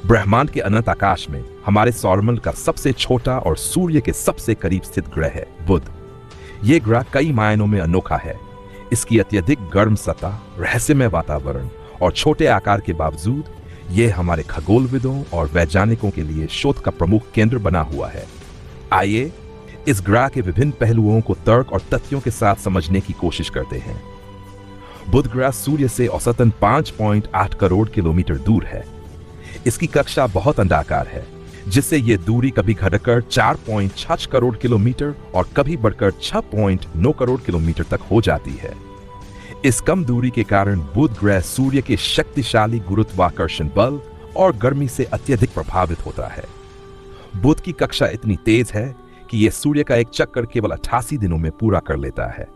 ब्रह्मांड के अनंत आकाश में हमारे सौरमंडल का सबसे छोटा और सूर्य के सबसे करीब स्थित ग्रह है बुध। यह ग्रह कई मायनों में अनोखा है। इसकी अत्यधिक गर्म सतह, रहस्यमय वातावरण और छोटे आकार के बावजूद यह हमारे खगोलविदों और वैज्ञानिकों के लिए शोध का प्रमुख केंद्र बना हुआ है। आइए इस ग्रह के विभिन्न पहलुओं को तर्क और तथ्यों के साथ समझने की कोशिश करते हैं। बुध ग्रह सूर्य से औसतन 5.8 करोड़ किलोमीटर दूर है। इसकी कक्षा बहुत अंडाकार है, जिससे यह दूरी कभी घटकर 4.6 करोड़ किलोमीटर और कभी बढ़कर 6.9 करोड़ किलोमीटर तक हो जाती है। इस कम दूरी के कारण बुध ग्रह सूर्य के शक्तिशाली गुरुत्वाकर्षण बल और गर्मी से अत्यधिक प्रभावित होता है। बुध की कक्षा इतनी तेज है कि यह सूर्य का एक चक्कर केवल 88 दिनों में पूरा कर लेता है।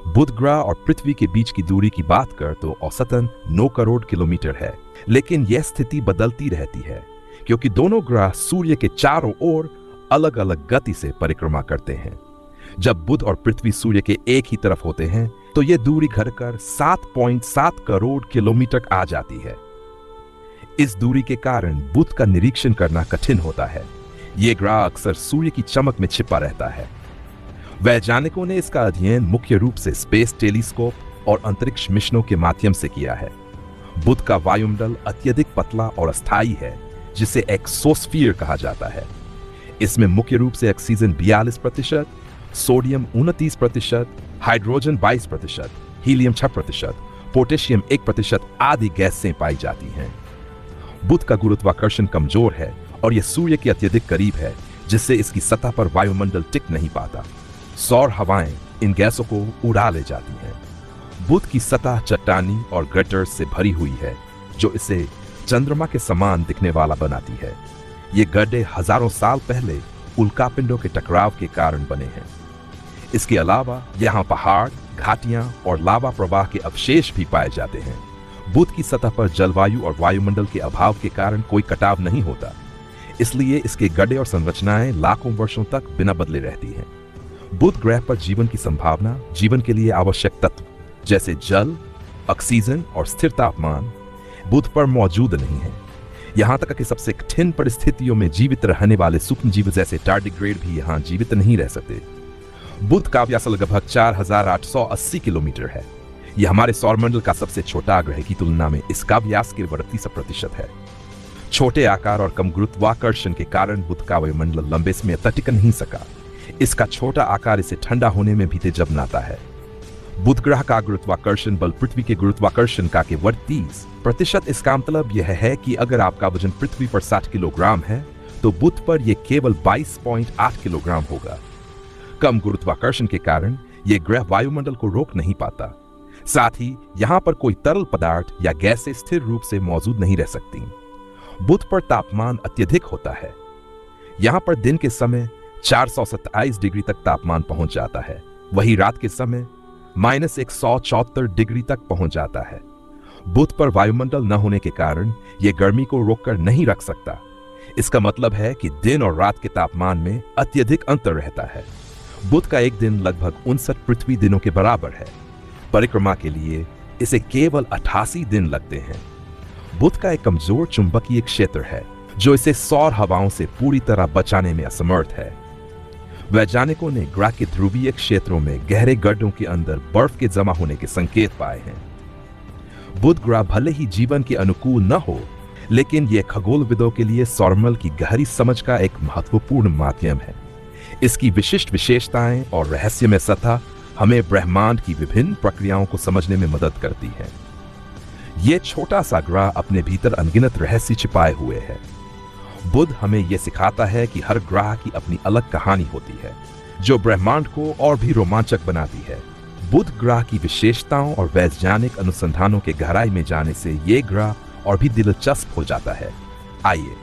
बुध ग्रह और पृथ्वी के बीच की दूरी की बात कर तो औसतन 9 करोड़ किलोमीटर है, लेकिन यह स्थिति बदलती रहती है क्योंकि दोनों ग्रह सूर्य के चारों ओर अलग अलग गति से परिक्रमा करते हैं। जब बुध और पृथ्वी सूर्य के एक ही तरफ होते हैं तो यह दूरी घटकर 7.7 करोड़ किलोमीटर आ जाती है। इस दूरी के कारण बुध का निरीक्षण करना कठिन होता है। यह ग्रह अक्सर सूर्य की चमक में छिपा रहता है। वैज्ञानिकों ने इसका अध्ययन मुख्य रूप से स्पेस टेलीस्कोप और अंतरिक्ष मिशनों के माध्यम से किया है। बुध का वायुमंडल अत्यधिक पतला और अस्थायी है, जिसे एक्सोस्फीयर कहा जाता है। इसमें मुख्य रूप से oxygen 42%, sodium 29%, hydrogen 22%, helium 6%, potassium 1% आदि गैसें पाई जाती हैं। बुध का गुरुत्वाकर्षण कमजोर है और यह सूर्य के अत्यधिक करीब है, जिससे इसकी सतह पर वायुमंडल टिक नहीं पाता। सौर हवाएं इन गैसों को उड़ा ले जाती हैं। बुध की सतह चट्टानी और ग्रेटर्स से भरी हुई है, जो इसे चंद्रमा के समान दिखने वाला बनाती है। ये गड्ढे हजारों साल पहले उल्कापिंडों के टकराव के कारण बने हैं। इसके अलावा यहाँ पहाड़, घाटियां और लावा प्रवाह के अवशेष भी पाए जाते हैं। बुध की सतह पर जलवायु और वायुमंडल के अभाव के कारण कोई कटाव नहीं होता, इसलिए इसके गड्ढे और संरचनाएं लाखों वर्षों तक बिना बदले रहती हैं। बुध ग्रह पर जीवन की संभावना, जीवन के लिए आवश्यक तत्व जैसे जल, ऑक्सीजन और स्थिर तापमान बुध पर मौजूद नहीं है। यहाँ तक कि सबसे कठिन परिस्थितियों में जीवित रहने वाले सूक्ष्म जीव जैसे टार्डिग्रेड भी यहाँ जीवित नहीं रह सकते। बुध का व्यास लगभग 4880 किलोमीटर है। यह हमारे सौरमंडल का सबसे छोटा ग्रह की तुलना में इसका व्यास केवल 38% है। छोटे आकार और कम गुरुत्वाकर्षण के कारण बुध का वायुमंडल लंबे समय तक टिक नहीं सका। इसका छोटा आकार इसे ठंडा होने में भी तेज बनाता है। बुध ग्रह का गुरुत्वाकर्षण बल पृथ्वी के गुरुत्वाकर्षण का केवल 30%। इसका मतलब यह है कि अगर आपका वजन पृथ्वी पर 60 किलोग्राम है तो बुध पर यह केवल 22.8 किलोग्राम होगा। कम गुरुत्वाकर्षण के कारण यह ग्रह वायुमंडल को रोक नहीं पाता। साथ ही यहाँ पर कोई तरल पदार्थ या गैसें स्थिर रूप से मौजूद नहीं रह सकती। बुध पर तापमान अत्यधिक होता है। यहाँ पर दिन के समय 427 डिग्री तक तापमान पहुंच जाता है, वही रात के समय -174 डिग्री तक पहुंच जाता है। बुध पर वायुमंडल न होने के कारण यह गर्मी को रोककर नहीं रख सकता। इसका मतलब है कि दिन और रात के तापमान में अत्यधिक अंतर रहता है। बुध का एक दिन लगभग 59 पृथ्वी दिनों के बराबर है। परिक्रमा के लिए इसे केवल 88 दिन लगते हैं। बुध का एक कमजोर चुंबकीय क्षेत्र है, जो इसे सौर हवाओं से पूरी तरह बचाने में असमर्थ है। वैज्ञानिकों ने ग्रह के ध्रुवीय क्षेत्रों में गहरे गड्ढों के अंदर बर्फ के जमा होने के संकेत पाए हैं। बुध ग्रह भले ही जीवन के अनुकूल न हो, लेकिन यह खगोलविदों के लिए सौरमंडल की गहरी समझ का एक महत्वपूर्ण माध्यम है। इसकी विशिष्ट विशेषताएं और रहस्यमय सतह हमें ब्रह्मांड की विभिन्न प्रक्रियाओं को समझने में मदद करती है। यह छोटा सा ग्रह अपने भीतर अनगिनत रहस्य छिपाए हुए है। बुध हमें यह सिखाता है कि हर ग्रह की अपनी अलग कहानी होती है, जो ब्रह्मांड को और भी रोमांचक बनाती है। बुध ग्रह की विशेषताओं और वैज्ञानिक अनुसंधानों के गहराई में जाने से यह ग्रह और भी दिलचस्प हो जाता है। आइए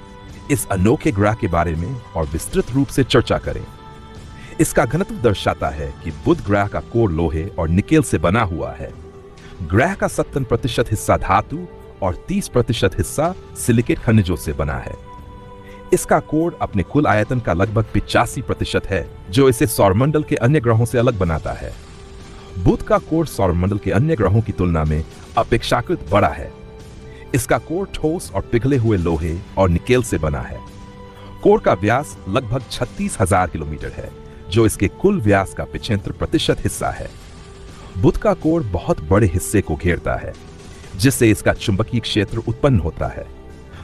इस अनोखे ग्रह के बारे में और विस्तृत रूप से चर्चा करें। इसका घनत्व दर्शाता है कि बुध ग्रह का कोर लोहे और निकेल से बना हुआ है। ग्रह का 70% हिस्सा धातु और 30% हिस्सा सिलिकेट खनिजों से बना है। इसका कोर अपने कुल आयतन का लगभग 85% है, जो इसे सौरमंडल के अन्य ग्रहों से अलग बनाता है। बुध का कोर सौरमंडल के अन्य ग्रहों की तुलना में अपेक्षाकृत बड़ा है। इसका कोर ठोस और पिघले हुए लोहे और निकेल से बना है। कोर का व्यास लगभग 36,000 किलोमीटर है, जो इसके कुल व्यास का 75% हिस्सा है। बुध का कोर बहुत बड़े हिस्से को घेरता है, जिससे इसका चुंबकीय क्षेत्र उत्पन्न होता है।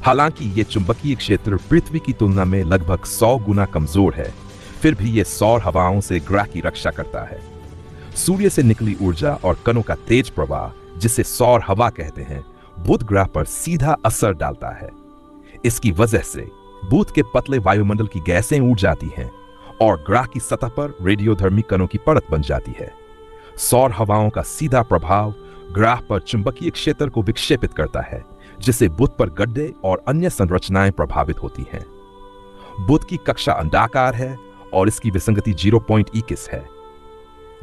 हालांकि यह चुंबकीय क्षेत्र पृथ्वी की तुलना में लगभग 100 गुना कमजोर है, फिर भी यह सौर हवाओं से ग्रह की रक्षा करता है। सूर्य से निकली ऊर्जा और कणों का तेज प्रवाह, जिसे सौर हवा कहते हैं, बुध ग्रह पर सीधा असर डालता है। इसकी वजह से बुध के पतले वायुमंडल की गैसें उड़ जाती हैं और ग्रह की सतह पर रेडियोधर्मी कणों की परत बन जाती है। सौर हवाओं का सीधा प्रभाव ग्रह पर चुंबकीय क्षेत्र को विक्षेपित करता है, जिससे बुध पर गड्ढे और अन्य संरचनाएं प्रभावित होती हैं। बुध की कक्षा अंडाकार है और इसकी विसंगति 0.21 है,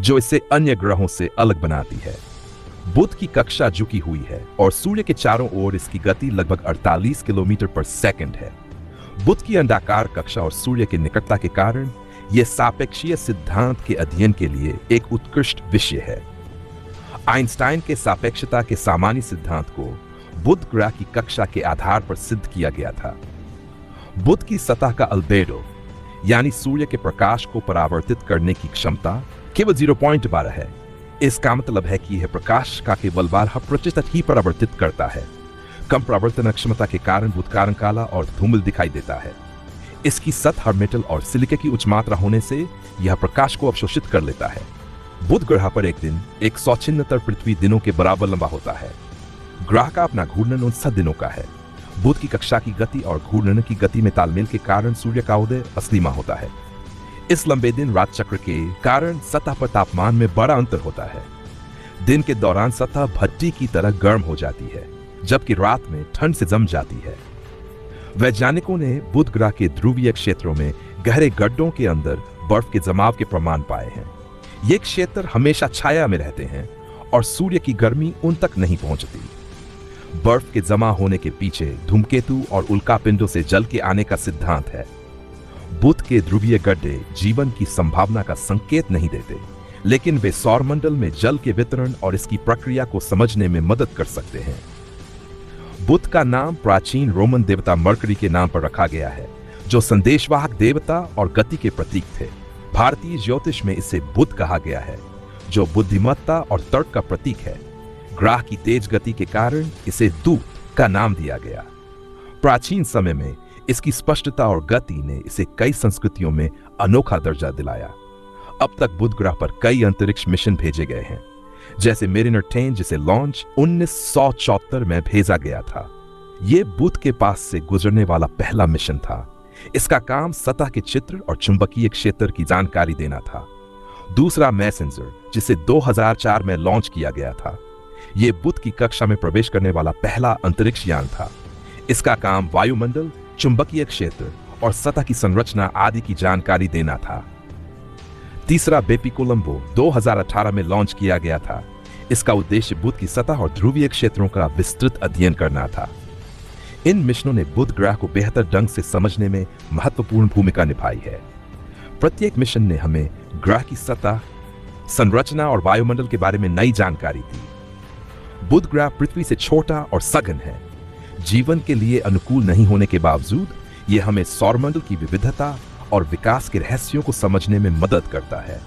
जो इसे अन्य ग्रहों से अलग बनाती है। बुध की कक्षा झुकी हुई है और सूर्य के चारों ओर इसकी गति लगभग 48 किलोमीटर पर सेकंड है। बुध की अंडाकार कक्षा और सूर्य की निकटता के कारण यह सापेक्षीय सिद्धांत के अध्ययन के लिए एक उत्कृष्ट विषय है। आइंस्टाइन के सापेक्षता के सामान्य सिद्धांत को बुध ग्रह की कक्षा के आधार पर सिद्ध किया गया था। बुध की सतह का अल्बेडो, यानी सूर्य के प्रकाश को परावर्तित करने की क्षमता, केवल 0.12 है। इसका मतलब है कि यह प्रकाश का केवल 12% ही परावर्तित करता है। कम परावर्तन क्षमता के कारण बुध का रंग काला और धूमिल दिखाई देता है। इसकी सतह मेटल और सिलिके की उच्च मात्रा होने से यह प्रकाश को अवशोषित कर लेता है। बुध ग्रह पर एक दिन 176 पृथ्वी दिनों के बराबर लंबा होता है। ग्रह का अपना घूर्णन 59 दिनों का है। बुध की कक्षा की गति और घूर्णन की गति में तालमेल के कारण सूर्य का उदय असली माह होता है। इस लंबे दिन रात चक्र के कारण सतह पर तापमान में बड़ा अंतर होता है। दिन के दौरान सतह भट्टी की तरह गर्म हो जाती है, जबकि रात में ठंड से जम जाती है। वैज्ञानिकों ने बुध ग्रह के ध्रुवीय क्षेत्रों में गहरे गड्ढों के अंदर बर्फ के जमाव के प्रमाण पाए हैं। ये क्षेत्र हमेशा छाया में रहते हैं और सूर्य की गर्मी उन तक नहीं पहुंचती। बर्फ के जमा होने के पीछे धूमकेतु और उल्कापिंडों से जल के आने का सिद्धांत है। बुध के ध्रुवीय गड्ढे जीवन की संभावना का संकेत नहीं देते, लेकिन वे सौरमंडल में जल के वितरण और इसकी प्रक्रिया को समझने में मदद कर सकते हैं। बुध का नाम प्राचीन रोमन देवता मरकरी के नाम पर रखा गया है, जो संदेशवाहक देवता और गति के प्रतीक थे। भारतीय ज्योतिष में इसे बुध कहा गया है, जो बुद्धिमत्ता और तर्क का प्रतीक है। ग्रह की तेज गति के कारण इसे दूत का नाम दिया गया। प्राचीन समय में इसकी स्पष्टता और गति ने इसे कई संस्कृतियों में अनोखा दर्जा दिलाया। अब तक बुध ग्रह पर कई अंतरिक्ष मिशन भेजे गए हैं, जैसे मेरिनर 10, जिसे लॉन्च 1974 में भेजा गया था। यह बुध के पास से गुजरने वाला पहला मिशन था। इसका काम सतह के चित्र और चुंबकीय क्षेत्र की जानकारी देना था। दूसरा मैसेंजर, जिसे 2004 में लॉन्च किया गया था, यह बुध की कक्षा में प्रवेश करने वाला पहला अंतरिक्ष यान था। इसका काम वायुमंडल, चुंबकीय क्षेत्र और सतह की संरचना आदि की जानकारी देना था। तीसरा बेपी कोलंबो 2018 में लॉन्च किया गया था। इसका उद्देश्य बुध की सतह और ध्रुवीय क्षेत्रों का विस्तृत अध्ययन करना था। इन मिशनों ने बुध ग्रह को बेहतर ढंग से समझने में महत्वपूर्ण भूमिका निभाई है। प्रत्येक मिशन ने हमें ग्रह की सतह, संरचना और वायुमंडल के बारे में नई जानकारी दी। बुध ग्रह पृथ्वी से छोटा और सघन है। जीवन के लिए अनुकूल नहीं होने के बावजूद यह हमें सौरमंडल की विविधता और विकास के रहस्यों को समझने में मदद करता है।